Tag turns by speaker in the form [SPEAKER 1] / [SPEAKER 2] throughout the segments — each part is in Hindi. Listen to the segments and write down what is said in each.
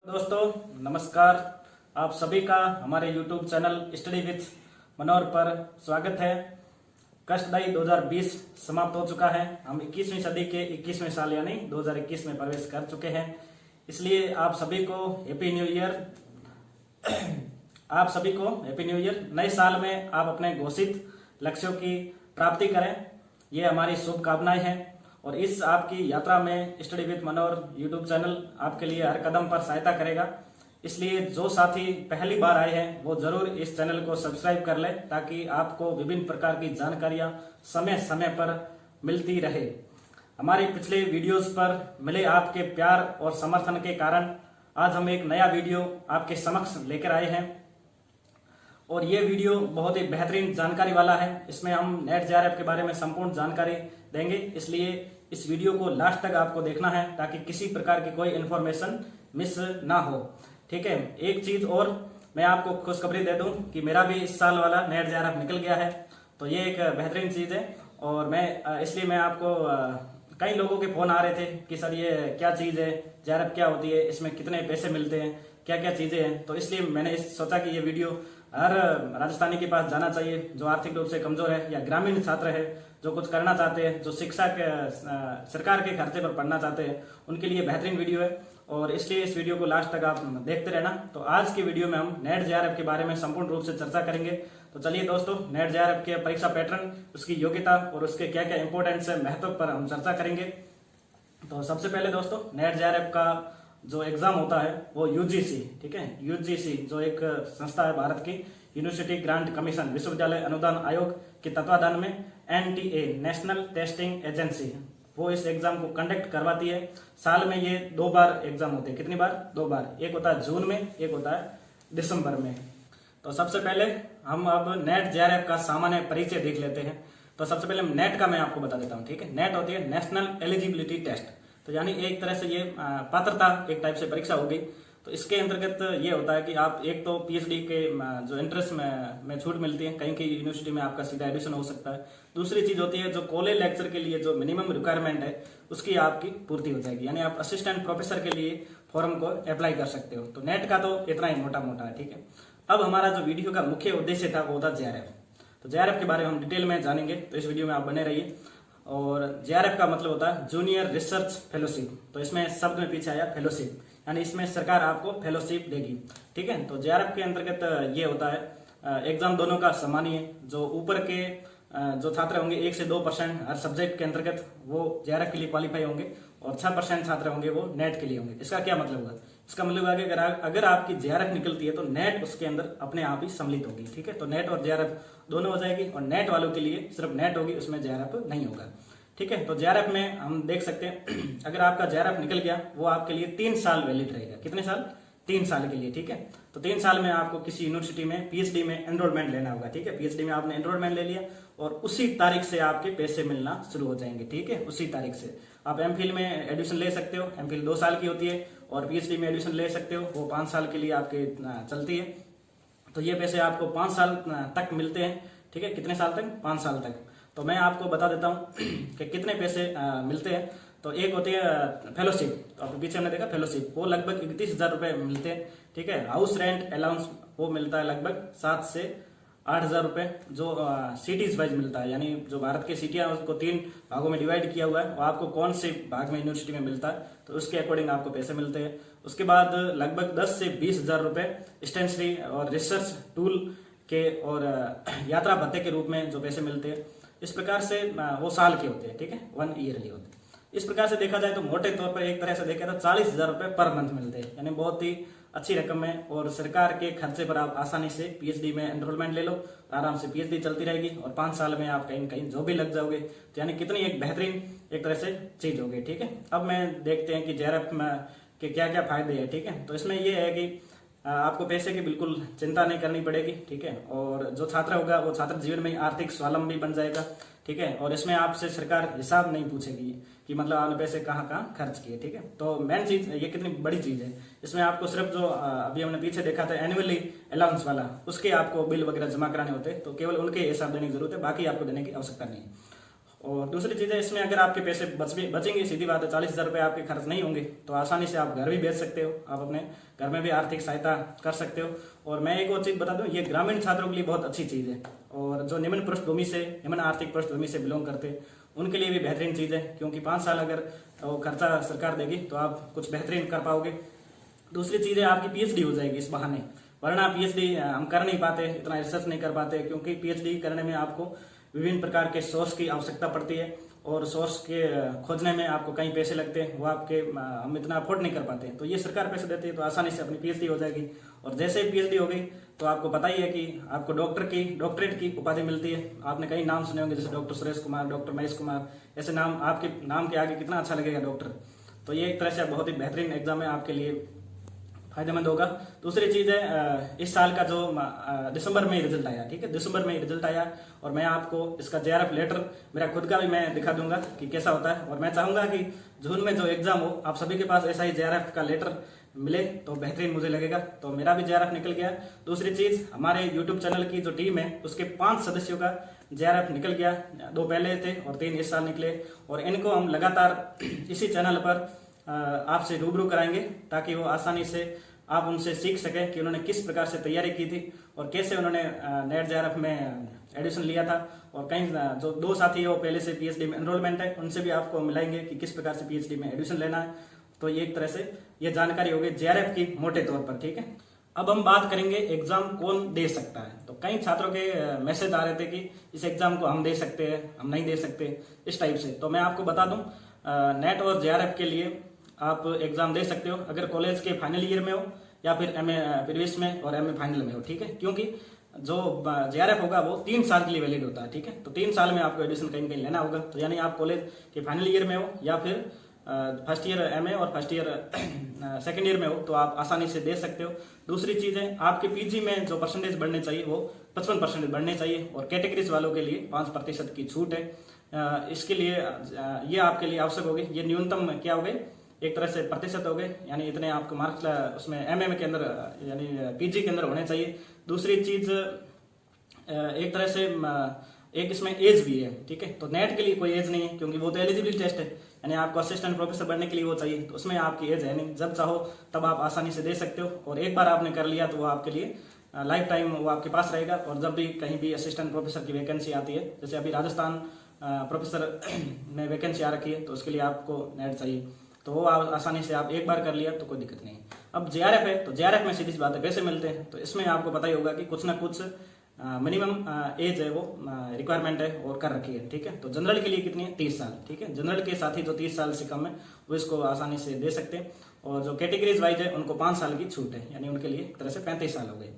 [SPEAKER 1] दोस्तों नमस्कार। आप सभी का हमारे YouTube चैनल स्टडी विथ मनोहर पर स्वागत है। कष्टदायी 2020 समाप्त हो चुका है। हम 21वीं सदी के 21वें साल यानी 2021 में प्रवेश कर चुके हैं। इसलिए आप सभी को हैप्पी न्यू ईयर। आप सभी को हैप्पी न्यू ईयर। नए साल में आप अपने घोषित लक्ष्यों की प्राप्ति करें, ये हमारी शुभकामनाएं हैं। और इस आपकी यात्रा में study with Manohar YouTube channel आपके लिए हर कदम पर सहायता करेगा। इसलिए जो साथी पहली बार आए हैं वो जरूर इस चैनल को सब्सक्राइब कर लें, ताकि आपको विभिन्न प्रकार की जानकारियां समय समय पर मिलती रहे। हमारे पिछले वीडियोस पर मिले आपके प्यार और समर्थन के कारण आज हम एक नया वीडियो आपके समक्ष लेकर आए हैं। और ये वीडियो बहुत ही बेहतरीन जानकारी वाला है। इसमें हम नेट जेआरएफ के बारे में संपूर्ण जानकारी देंगे, इसलिए इस वीडियो को लास्ट तक आपको देखना है ताकि किसी प्रकार की कोई इन्फॉर्मेशन मिस ना हो। ठीक है। एक चीज और मैं आपको खुशखबरी दे दूं कि मेरा भी इस साल वाला नेट जेआरएफ निकल गया है, तो ये एक बेहतरीन चीज है। और मैं इसलिए मैं आपको कई लोगों के फोन आ रहे थे कि सर ये क्या चीज है, जेआरएफ क्या होती है, इसमें कितने पैसे मिलते हैं, क्या क्या चीजें हैं। तो इसलिए मैंने सोचा कि ये वीडियो हर राजस्थानी के पास जाना चाहिए जो आर्थिक रूप से कमजोर है या ग्रामीण छात्र है जो कुछ करना चाहते हैं, जो शिक्षा के सरकार के खर्चे पर पढ़ना चाहते हैं, उनके लिए बेहतरीन वीडियो है। और इसलिए इस वीडियो को लास्ट तक आप देखते रहना। तो आज की वीडियो में हम नेट जेआरएफ के बारे में संपूर्ण रूप से चर्चा करेंगे। तो चलिए दोस्तों, नेट जेआरएफ के परीक्षा पैटर्न, उसकी योग्यता और उसके क्या क्या इंपोर्टेंस है, महत्व पर हम चर्चा करेंगे। तो सबसे पहले दोस्तों, नेट जेआरएफ का जो एग्जाम होता है वो यूजीसी, ठीक है, यूजीसी जो एक संस्था है भारत की, यूनिवर्सिटी ग्रांट कमीशन, विश्वविद्यालय अनुदान आयोग के तत्वाधान में एनटीए, नेशनल टेस्टिंग एजेंसी, वो इस एग्जाम को कंडक्ट करवाती है। साल में ये 2 बार एग्जाम होते हैं। कितनी बार? 2 बार। एक होता है जून में, एक होता है दिसंबर में। तो सबसे पहले हम अब नेट जेआरएफ का सामान्य परिचय देख लेते हैं। तो सबसे पहले नेट का मैं आपको बता देता हूँ। ठीक है। नेट होती है नेशनल एलिजिबिलिटी टेस्ट, तो यानी एक तरह से ये पात्रता एक टाइप से परीक्षा होगी। तो इसके अंतर्गत ये होता है कि आप एक तो पीएचडी के जो इंट्रेंस में छूट मिलती है, कहीं की यूनिवर्सिटी में आपका सीधा एडमिशन हो सकता है। दूसरी चीज होती है जो कॉलेज लेक्चर के लिए जो मिनिमम रिक्वायरमेंट है उसकी आपकी पूर्ति हो जाएगी, यानी आप असिस्टेंट प्रोफेसर के लिए फॉर्म को अप्लाई कर सकते हो। तो नेट का तो इतना ही मोटा मोटा है। ठीक है। अब हमारा जो वीडियो का मुख्य उद्देश्य था वो था जेआरएफ। तो जेआरएफ के बारे में हम डिटेल में जानेंगे, तो इस वीडियो में आप बने रहिए। और जेआरएफ का मतलब होता है जूनियर रिसर्च फेलोशिप। तो इसमें शब्द में पीछे आया फेलोशिप, यानी इसमें सरकार आपको फेलोशिप देगी। ठीक है। तो जेआरएफ के अंतर्गत ये होता है एग्जाम दोनों का समान ही है। जो ऊपर के जो छात्र होंगे 1 से 2% हर सब्जेक्ट के अंतर्गत वो जेआरएफ के लिए क्वालिफाई होंगे, और 6% छात्र होंगे वो नेट के लिए होंगे। इसका क्या मतलब होगा? इसका मतलब है कि अगर आपकी जेआरएफ निकलती है तो नेट उसके अंदर अपने आप ही सम्मिलित होगी। ठीक है। तो नेट और जेआरएफ दोनों हो जाएगी, और नेट वालों के लिए सिर्फ नेट होगी, उसमें जेआरएफ नहीं होगा। ठीक है। तो जेआरएफ में हम देख सकते हैं अगर आपका जेआरएफ निकल गया वो आपके लिए 3 साल वैलिड रहेगा। कितने साल? 3 साल के लिए। ठीक है। तो 3 साल में आपको किसी यूनिवर्सिटी में पीएचडी में एनरोलमेंट लेना होगा। ठीक है। पीएचडी में आपने एनरोलमेंट ले लिया और उसी तारीख से आपके पैसे मिलना शुरू हो जाएंगे। ठीक है। उसी तारीख से आप एमफिल में एडमिशन ले सकते हो। एमफिल 2 साल की होती है, और पीएचडी में एडमिशन ले सकते हो, वो 5 साल के लिए आपके चलती है। तो ये पैसे आपको 5 साल तक मिलते हैं। ठीक है। कितने साल तक? 5 साल तक। तो मैं आपको बता देता हूँ कि कितने पैसे मिलते हैं। तो एक होती है फेलोशिप, तो आपके पीछे हमने देखा फेलोशिप, वो लगभग 31,000 रुपए मिलते हैं। ठीक है। हाउस रेंट अलाउंस वो मिलता है लगभग 7 से 8,000 रुपए, जो सिटीज वाइज मिलता है, यानी जो भारत की सिटियां उसको 3 भागों में डिवाइड किया हुआ है, वो आपको कौन से भाग में यूनिवर्सिटी में मिलता है तो उसके अकॉर्डिंग आपको पैसे मिलते हैं। उसके बाद लगभग 10 से 20,000 रुपए स्टेशनरी और रिसर्च टूल के और यात्रा भत्ते के रूप में जो पैसे मिलते हैं। इस प्रकार से वो साल के होते हैं। ठीक है। 1 ईयरली होते हैं। इस प्रकार से देखा जाए तो मोटे तौर पर एक तरह से देखा तो 40,000 रुपए पर मंथ मिलते हैं, यानी बहुत ही अच्छी रकम है। और सरकार के खर्चे पर आप आसानी से पीएचडी में एनरोलमेंट ले लो, आराम से पीएचडी चलती रहेगी, और 5 साल में आप कहीं कहीं जो भी लग जाओगे। तो यानी कितनी एक बेहतरीन एक तरह से चीज होगी। ठीक है। अब मैं देखते हैं कि जेआरएफ के क्या क्या फायदे हैं। ठीक है। तो इसमें यह है कि आपको पैसे की बिल्कुल चिंता नहीं करनी पड़ेगी। ठीक है। और जो छात्र होगा वो छात्र जीवन में आर्थिक स्वावलंबी बन जाएगा। ठीक है। और इसमें आपसे सरकार हिसाब नहीं पूछेगी कि मतलब आपने पैसे कहाँ कहाँ खर्च किए। ठीक है। तो मेन चीज ये कितनी बड़ी चीज है, इसमें आपको सिर्फ जो अभी हमने पीछे देखा था एनुअली अलाउंस वाला, उसके आपको बिल वगैरह जमा कराने होते हैं, तो केवल उनके हिसाब देने की जरूरत है, बाकी आपको देने की आवश्यकता नहीं है। और दूसरी चीज़ है, इसमें अगर आपके पैसे बचेंगे, सीधी बात है 40,000 रुपये आपके खर्च नहीं होंगे, तो आसानी से आप घर भी बेच सकते हो, आप अपने घर में भी आर्थिक सहायता कर सकते हो। और मैं एक और चीज़ बता दूं, ये ग्रामीण छात्रों के लिए बहुत अच्छी चीज़ है, और जो निम्न पृष्ठभूमि से, निम्न आर्थिक पृष्ठभूमि से बिलोंग करते हैं उनके लिए भी बेहतरीन चीज़ है, क्योंकि 5 साल अगर वो खर्चा सरकार देगी तो आप कुछ बेहतरीन कर पाओगे। दूसरी चीज़ है, आपकी पीएचडी हो जाएगी इस बहाने, वरना पीएचडी हम कर नहीं पाते, इतना रिसर्च नहीं कर पाते, क्योंकि पीएचडी करने में आपको विभिन्न प्रकार के सोर्स की आवश्यकता पड़ती है, और सोर्स के खोजने में आपको कई पैसे लगते हैं, वो आपके हम इतना अफोर्ड नहीं कर पाते। तो ये सरकार पैसे देती है, तो आसानी से अपनी पीएचडी हो जाएगी। और जैसे ही पीएचडी हो गई तो आपको पता ही है कि आपको डॉक्टरेट की उपाधि मिलती है। आपने कई नाम सुने होंगे, जैसे डॉक्टर सुरेश कुमार, डॉक्टर महेश कुमार, ऐसे नाम, आपके नाम के आगे कितना अच्छा लगेगा डॉक्टर। तो ये एक तरह से बहुत ही बेहतरीन एग्जाम है, आपके लिए फायदेमंद होगा। दूसरी चीज है, इस साल का जो दिसंबर में रिजल्ट आया, ठीक है, दिसंबर में रिजल्ट आया, और मैं आपको इसका जेआरएफ लेटर मेरा खुद का भी मैं दिखा दूंगा कि कैसा होता है। और मैं चाहूंगा कि जून में जो एग्जाम हो, आप सभी के पास ऐसा ही जेआरएफ का लेटर मिले तो बेहतरीन मुझे लगेगा। तो मेरा भी जेआरएफ निकल गया। दूसरी चीज, हमारे यूट्यूब चैनल की जो टीम है उसके 5 सदस्यों का जेआरएफ निकल गया, 2 पहले थे और 3 इस साल निकले, और इनको हम लगातार इसी चैनल पर आपसे रूबरू कराएंगे, ताकि वो आसानी से आप उनसे सीख सकें कि उन्होंने किस प्रकार से तैयारी की थी और कैसे उन्होंने नेट जेआरएफ में एडमिशन लिया था। और कई जो 2 साथी है वो पहले से पीएचडी में एनरोलमेंट है, उनसे भी आपको मिलाएंगे कि किस प्रकार से पीएचडी में एडमिशन लेना है। तो ये एक तरह से ये जानकारी होगी जेआरएफ की मोटे तौर पर, ठीक है। अब हम बात करेंगे एग्जाम कौन दे सकता है। तो कई छात्रों के मैसेज आ रहे थे कि इस एग्जाम को हम दे सकते हैं, हम नहीं दे सकते, इस टाइप से। तो मैं आपको बता दूं, नेट और जेआरएफ के लिए आप एग्जाम दे सकते हो अगर कॉलेज के फाइनल ईयर में हो, या फिर एमए प्रीवियस में और एमए फाइनल में हो, ठीक है। क्योंकि जो जेआरएफ होगा वो 3 साल के लिए वैलिड होता है, ठीक है। तो 3 साल में आपको एडमिशन कहीं कहीं लेना होगा। तो यानी आप कॉलेज के फाइनल ईयर में हो, या फिर फर्स्ट ईयर एमए और फर्स्ट ईयर सेकेंड ईयर में हो, तो आप आसानी से दे सकते हो। दूसरी चीज है, आपके पीजी में जो परसेंटेज बढ़ने चाहिए वो 55% बढ़ने चाहिए, और कैटेगरीज वालों के लिए 5% की छूट है। इसके लिए ये आपके लिए आवश्यक होगी। ये न्यूनतम क्या हो गए, एक तरह से प्रतिशत हो गए, यानी इतने आपके मार्क्स उसमें एमए के अंदर, यानी पीजी के अंदर होने चाहिए। दूसरी चीज, एक तरह से एक इसमें एज भी है, ठीक है। तो नेट के लिए कोई एज नहीं है, क्योंकि वो तो एलिजिबिलिटी टेस्ट है, यानी आपको असिस्टेंट प्रोफेसर बनने के लिए वो चाहिए, तो उसमें आपकी एज है नहीं। जब चाहो तब आप आसानी से दे सकते हो, और एक बार आपने कर लिया तो वो आपके लिए लाइफ टाइम वो आपके पास रहेगा। और जब भी कहीं भी असिस्टेंट प्रोफेसर की वैकेंसी आती है, जैसे अभी राजस्थान प्रोफेसर में वैकेंसी आ रखी है, तो उसके लिए आपको नेट चाहिए, तो वो आसानी से आप एक बार कर लिया तो कोई दिक्कत नहीं है। अब जेआरएफ है, तो जेआरएफ में सीधी सी बात है, पैसे मिलते हैं, तो इसमें आपको पता ही होगा कि कुछ ना कुछ मिनिमम एज है वो रिक्वायरमेंट है और कर रखी है, ठीक है। तो जनरल के लिए कितनी है, 30 साल, ठीक है। जनरल के साथी जो 30 साल से कम है वो इसको आसानी से दे सकते हैं, और जो कैटेगरीज वाइज है उनको 5 साल की छूट है, यानी उनके लिए एक तरह से 35 साल हो गए।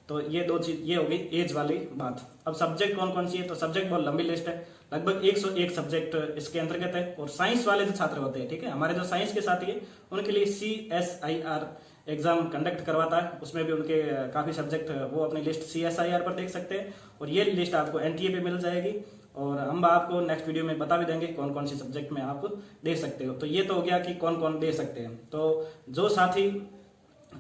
[SPEAKER 1] तो ये 2 चीज ये हो गई एज वाली बात। अब सब्जेक्ट कौन कौन सी है, तो सब्जेक्ट बहुत लंबी लिस्ट है, लगभग 101 सब्जेक्ट इसके अंतर्गत है। और साइंस वाले जो छात्र होते हैं, ठीक है, हमारे जो साइंस के साथी है उनके लिए CSIR एग्जाम कंडक्ट करवाता है, उसमें भी उनके काफी सब्जेक्ट, वो अपनी लिस्ट CSIR पर देख सकते हैं, और ये लिस्ट आपको NTA पे मिल जाएगी, और हम आपको नेक्स्ट वीडियो में बता भी देंगे कौन कौन सी सब्जेक्ट में आप दे सकते हो। तो ये तो हो गया कि कौन कौन दे सकते हैं। तो जो साथी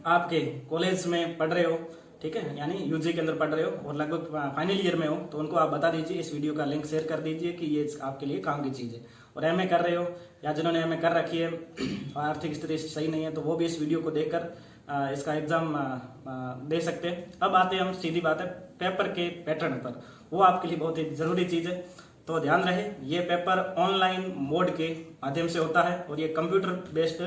[SPEAKER 1] आपके कॉलेज में पढ़ रहे हो, ठीक है, यानी यूजी के अंदर पढ़ रहे हो और लगभग फाइनल ईयर में हो, तो उनको आप बता दीजिए, इस वीडियो का लिंक शेयर कर दीजिए कि ये आपके लिए काम की चीज है। और एमए कर रहे हो, या जिन्होंने एमए कर रखी है, आर्थिक स्थिति सही नहीं है, तो वो भी इस वीडियो को देखकर इसका एग्जाम दे सकते हैं। अब आते हैं हम, सीधी बात है, पेपर के पैटर्न पर, वो आपके लिए बहुत ही जरूरी चीज है। तो ध्यान रहे, ये पेपर ऑनलाइन मोड के माध्यम से होता है, और ये कंप्यूटर बेस्ड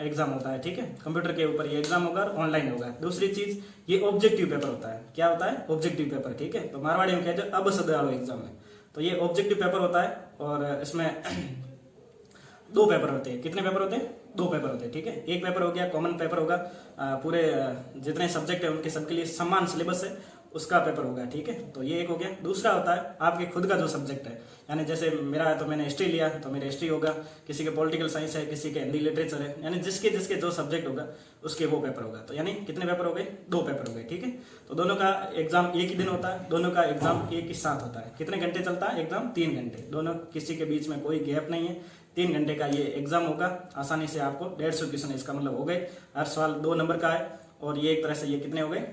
[SPEAKER 1] एग्जाम होता है, ठीक है। कंप्यूटर के ऊपर ये एग्जाम होगा, ऑनलाइन होगा। दूसरी चीज, ये ऑब्जेक्टिव पेपर होता है। क्या होता है, ऑब्जेक्टिव पेपर, ठीक है। तो मारवाड़ी में कहते हैं अब सदालो एग्जाम है, तो ये ऑब्जेक्टिव पेपर होता है, और इसमें 2 पेपर होते हैं। कितने पेपर होते हैं, 2 पेपर होते हैं, ठीक है। एक पेपर हो गया कॉमन पेपर होगा, पूरे जितने सब्जेक्ट है उनके सबके लिए समान सिलेबस है, उसका पेपर होगा, ठीक है। तो ये एक हो गया। दूसरा होता है आपके खुद का जो सब्जेक्ट है, यानी जैसे मेरा है तो मैंने हिस्ट्री लिया, तो मेरा हिस्ट्री होगा, किसी के पॉलिटिकल साइंस है, किसी के हिंदी लिटरेचर है, यानी जिसके जिसके जो सब्जेक्ट होगा उसके वो पेपर होगा। तो यानी कितने पेपर हो गए, 2 पेपर हो गए, ठीक है। तो दोनों का एग्जाम एक ही दिन होता है, दोनों का एग्जाम एक ही साथ होता है। कितने घंटे चलता है एग्जाम, 3 घंटे, दोनों, किसी के बीच में कोई गैप नहीं है। 3 घंटे का ये एग्जाम होगा। आसानी से आपको 150 क्वेश्चन, इसका मतलब हो गए, हर सवाल 2 नंबर का है, और ये एक तरह से ये कितने हो गए,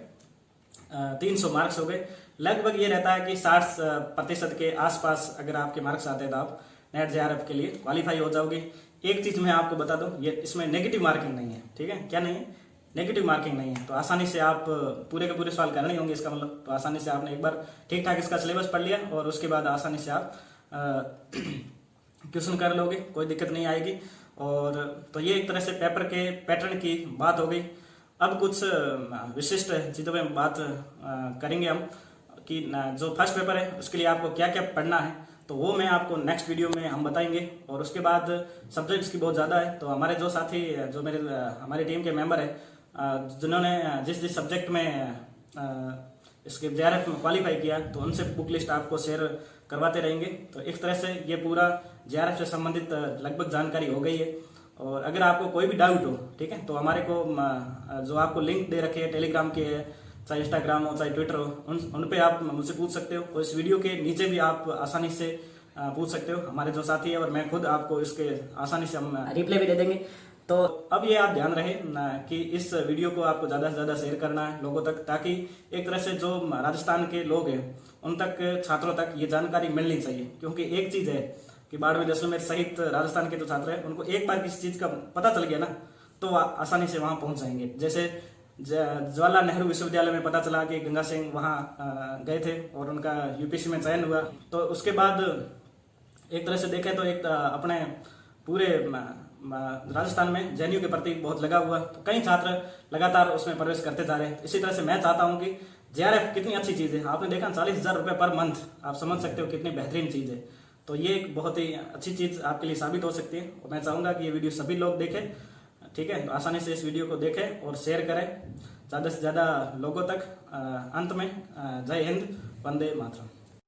[SPEAKER 1] 300 मार्क्स हो गए। लगभग ये रहता है कि 60% के आसपास अगर आपके मार्क्स आते हैं तो आप नेट जेआरएफ के लिए क्वालिफाई हो जाओगे। एक चीज मैं आपको बता दूं, ये इसमें नेगेटिव मार्किंग नहीं है, ठीक है? क्या नहीं है? नेगेटिव मार्किंग नहीं है। तो आसानी से आप पूरे के पूरे सवाल करने होंगे, इसका मतलब तो आसानी से आपने एक बार ठीक ठाक इसका सिलेबस पढ़ लिया और उसके बाद आसानी से आप क्वेश्चन कर लोगे, कोई दिक्कत नहीं आएगी। और तो ये एक तरह से पेपर के पैटर्न की बात हो गई। अब कुछ विशिष्ट चीज़ों में बात करेंगे हम कि जो फर्स्ट पेपर है उसके लिए आपको क्या क्या पढ़ना है, तो वो मैं आपको नेक्स्ट वीडियो में हम बताएंगे। और उसके बाद सब्जेक्ट्स की बहुत ज़्यादा है, तो हमारे जो साथी जो हमारी टीम के मेंबर है जिन्होंने जिस सब्जेक्ट में इसके जेआरएफ में क्वालिफाई किया, तो उनसे बुक लिस्ट आपको शेयर करवाते रहेंगे। तो इस तरह से ये पूरा जेआरएफ से संबंधित लगभग जानकारी हो गई है। और अगर आपको कोई भी डाउट हो, ठीक है, तो हमारे को जो आपको लिंक दे रखे हैं टेलीग्राम के, चाहे इंस्टाग्राम हो चाहे ट्विटर हो, उन पे आप मुझसे पूछ सकते हो। और इस वीडियो के नीचे भी आप आसानी से पूछ सकते हो, हमारे जो साथी है और मैं खुद आपको इसके आसानी से हम रिप्लाई भी दे देंगे। तो अब ये आप ध्यान रहे कि इस वीडियो को आपको ज़्यादा से ज़्यादा शेयर करना है लोगों तक, ताकि एक तरह से जो राजस्थान के लोग हैं उन तक, छात्रों तक ये जानकारी मिलनी चाहिए। क्योंकि एक चीज़ है कि बाड़मेर जैसलमेर सहित राजस्थान के जो छात्र हैं उनको एक बार किसी चीज़ का पता चल गया ना, तो आसानी से वहाँ पहुँच जाएंगे। जैसे जवाहरलाल नेहरू विश्वविद्यालय में पता चला कि गंगा सिंह वहाँ गए थे और उनका यूपीएससी में चयन हुआ, तो उसके बाद एक तरह से देखें तो एक अपने पूरे राजस्थान में जेएनयू के प्रति बहुत लगा हुआ, तो कई छात्र लगातार उसमें प्रवेश करते जा रहे हैं। इसी तरह से मैं चाहता हूं कि जेआरएफ कितनी अच्छी चीज़ है, आपने देखा 40,000 रुपये पर मंथ, आप समझ सकते हो कितनी बेहतरीन चीज़ है। तो ये एक बहुत ही अच्छी चीज़ आपके लिए साबित हो सकती है। और मैं चाहूँगा कि ये वीडियो सभी लोग देखें, ठीक है? तो आसानी से इस वीडियो को देखें और शेयर करें ज़्यादा से ज़्यादा लोगों तक। अंत में जय हिंद, वंदे मातरम।